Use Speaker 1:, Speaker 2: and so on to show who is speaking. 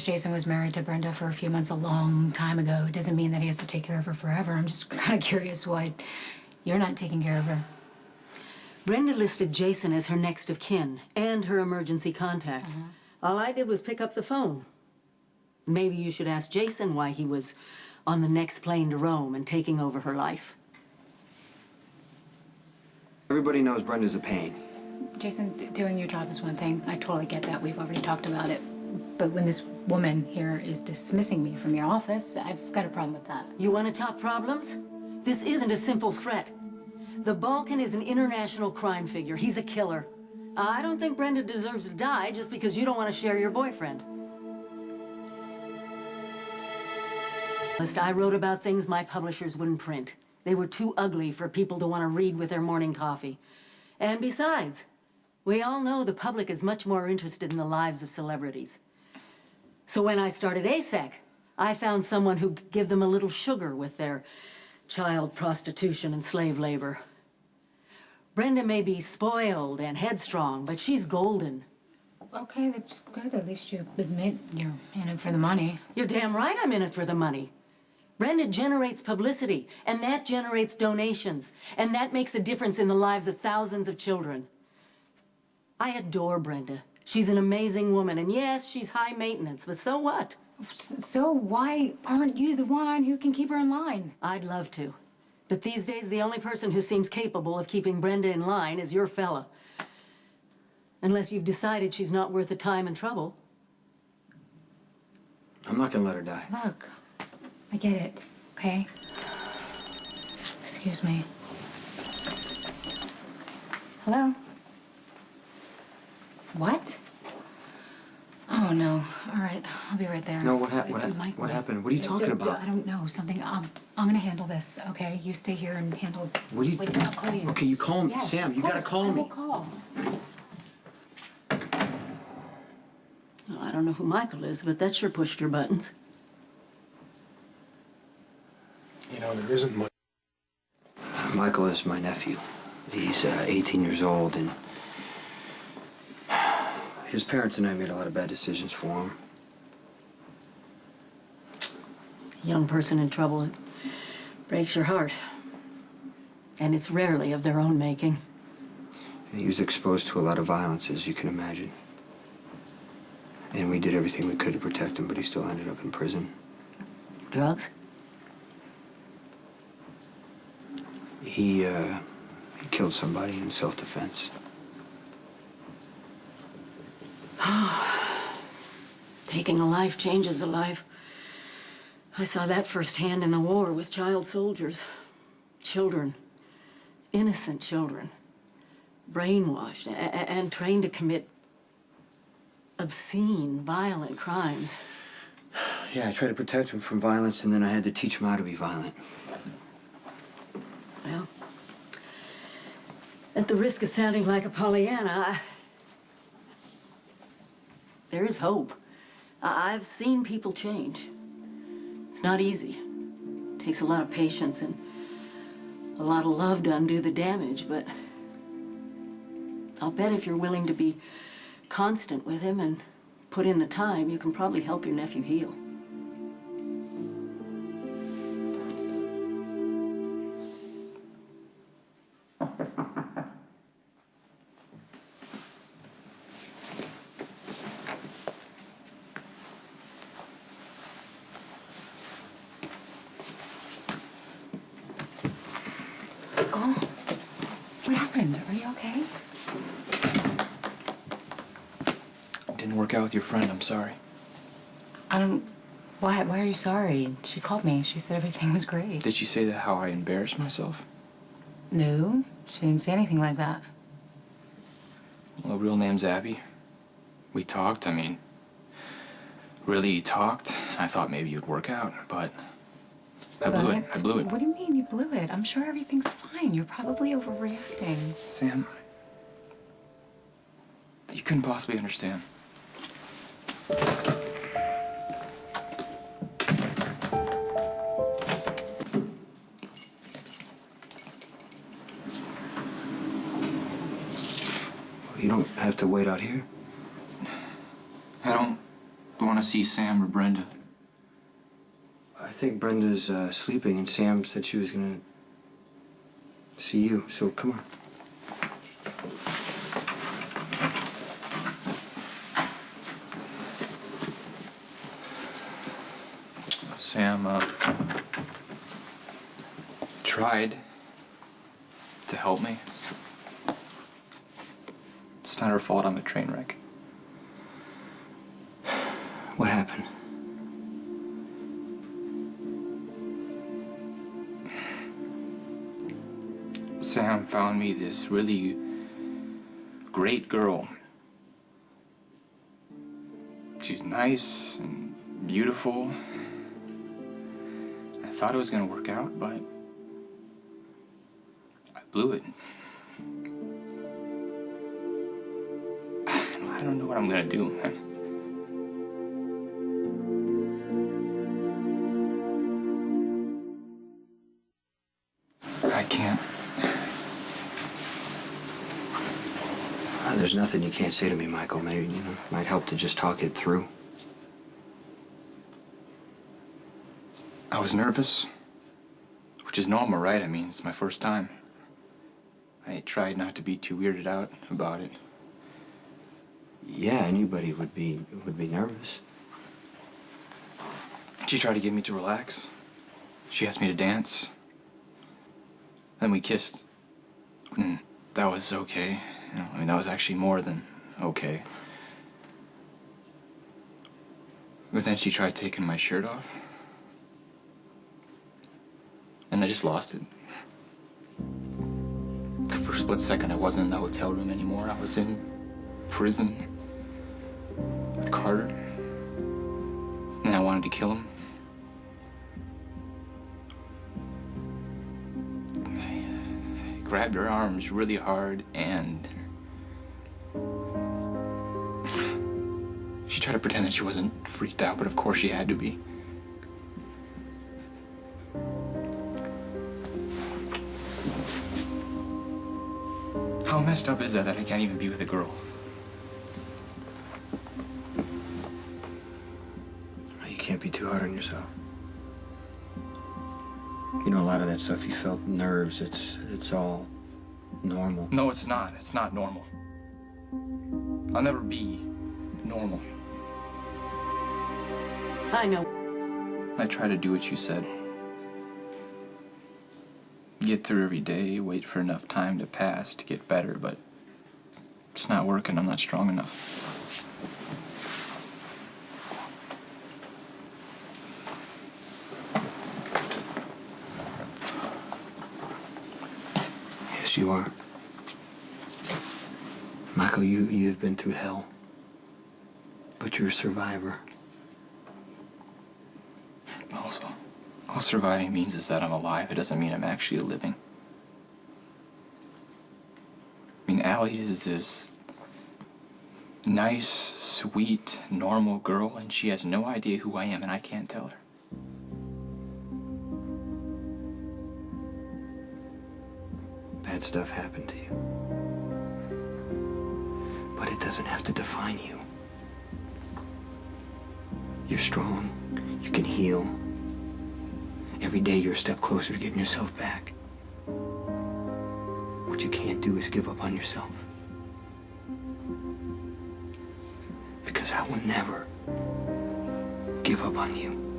Speaker 1: Jason was married to Brenda for a few months a long time ago. It doesn't mean that he has to take care of her forever. I'm just kind of curious why you're not taking care of her.
Speaker 2: Brenda listed Jason as her next of kin and her emergency contact. All I did was pick up the phone. Maybe you should ask Jason why he was on the next plane to Rome and taking over her life.
Speaker 3: Everybody knows Brenda's a pain.
Speaker 1: Jason, doing your job is one thing. I totally get that. We've already talked about it. But when this woman here is dismissing me from your office, I've got a problem with that.
Speaker 2: You want to talk problems? This isn't a simple threat. The Balkan is an international crime figure. He's a killer. I don't think Brenda deserves to die just because you don't want to share your boyfriend. I wrote about things my publishers wouldn't print. They were too ugly for people to want to read with their morning coffee. And besides, we all know the public is much more interested in the lives of celebrities. So when I started ASEC, I found someone who'd give them a little sugar with their child prostitution and slave labor. Brenda may be spoiled and headstrong, but she's golden.
Speaker 1: Okay, that's good. At least you admit you're in it for the money.
Speaker 2: You're damn right I'm in it for the money. Brenda generates publicity, and that generates donations, and that makes a difference in the lives of thousands of children. I adore Brenda. She's an amazing woman, and yes, she's high maintenance, but so what?
Speaker 1: So why aren't you the one who can keep her in line?
Speaker 2: I'd love to. But these days, the only person who seems capable of keeping Brenda in line is your fella. Unless you've decided she's not worth the time and trouble.
Speaker 3: I'm not gonna let her die.
Speaker 1: Look, I get it, okay? Excuse me. Hello? What? Oh, no. All right, I'll be right there.
Speaker 3: No, what happened? What are you talking about?
Speaker 1: I don't know. Something. I'm gonna handle this, okay? You stay here and handle...
Speaker 3: What are you...
Speaker 1: Wait, I'll call you.
Speaker 3: Okay, you call me.
Speaker 1: Yes,
Speaker 3: Sam, you gotta call me.
Speaker 1: I will call.
Speaker 2: Well, I don't know who Michael is, but that sure pushed your buttons.
Speaker 4: You know, there isn't much.
Speaker 3: Michael is my nephew. He's 18 years old, and his parents and I made a lot of bad decisions for him.
Speaker 2: A young person in trouble, it breaks your heart. And it's rarely of their own making.
Speaker 3: He was exposed to a lot of violence, as you can imagine. And we did everything we could to protect him, but he still ended up in prison.
Speaker 2: Drugs?
Speaker 3: He killed somebody in self-defense.
Speaker 2: Taking a life changes a life. I saw that firsthand in the war with child soldiers. Children. Innocent children. Brainwashed and trained to commit obscene, violent crimes.
Speaker 3: Yeah, I tried to protect him from violence, and then I had to teach him how to be violent.
Speaker 2: Well, at the risk of sounding like a Pollyanna, there is hope. I've seen people change. It's not easy. It takes a lot of patience and a lot of love to undo the damage, but I'll bet if you're willing to be constant with him and put in the time, you can probably help your nephew heal.
Speaker 1: Michael, what happened? Are you okay?
Speaker 4: Didn't work out with your friend, I'm sorry.
Speaker 1: I don't... Why are you sorry? She called me. She said everything was great.
Speaker 4: Did she say that how I embarrassed myself?
Speaker 1: No, she didn't say anything like that.
Speaker 4: Well, real name's Abby. We talked, I mean, really talked. I thought maybe you'd work out, but I blew it. I blew it.
Speaker 1: What do you mean you blew it? I'm sure everything's fine. You're probably overreacting.
Speaker 4: Sam, you couldn't possibly understand.
Speaker 3: You don't have to wait out here.
Speaker 4: I don't want want to see Sam or Brenda?
Speaker 3: I think Brenda's sleeping, and Sam said she was gonna see you, so come on.
Speaker 4: Sam, tried to help me. It's not her fault I'm a train wreck.
Speaker 3: What happened?
Speaker 4: Sam found me this really great girl. She's nice and beautiful. I thought it was gonna work out, but I blew it. I don't know what I'm gonna do, man. I can't.
Speaker 3: There's nothing you can't say to me, Michael. Maybe, might help to just talk it through.
Speaker 4: I was nervous, which is normal, right? I mean, it's my first time. I tried not to be too weirded out about it.
Speaker 3: Yeah, anybody would be nervous.
Speaker 4: She tried to get me to relax. She asked me to dance. Then we kissed. And that was okay. I mean, that was actually more than okay. But then she tried taking my shirt off. And I just lost it. For a split second, I wasn't in the hotel room anymore. I was in prison with Carter. And I wanted to kill him. I grabbed her arms really hard, and she tried to pretend that she wasn't freaked out, but of course she had to be. How messed up is that I can't even be with a girl?
Speaker 3: You can't be too hard on yourself. You know, a lot of that stuff you felt, nerves, it's all normal.
Speaker 4: No, it's not. It's not normal. I'll never be normal.
Speaker 2: I know.
Speaker 4: I try to do what you said. Get through every day, wait for enough time to pass to get better, but it's not working. I'm not strong enough.
Speaker 3: Yes, you are. Michael, you've been through hell, but you're a survivor.
Speaker 4: Also, all surviving means is that I'm alive. It doesn't mean I'm actually living. I mean, Allie is this nice, sweet, normal girl, and she has no idea who I am, and I can't tell her.
Speaker 3: Bad stuff happened to you. But it doesn't have to define you. You're strong. You can heal. Every day you're a step closer to getting yourself back. What you can't do is give up on yourself. Because I will never give up on you.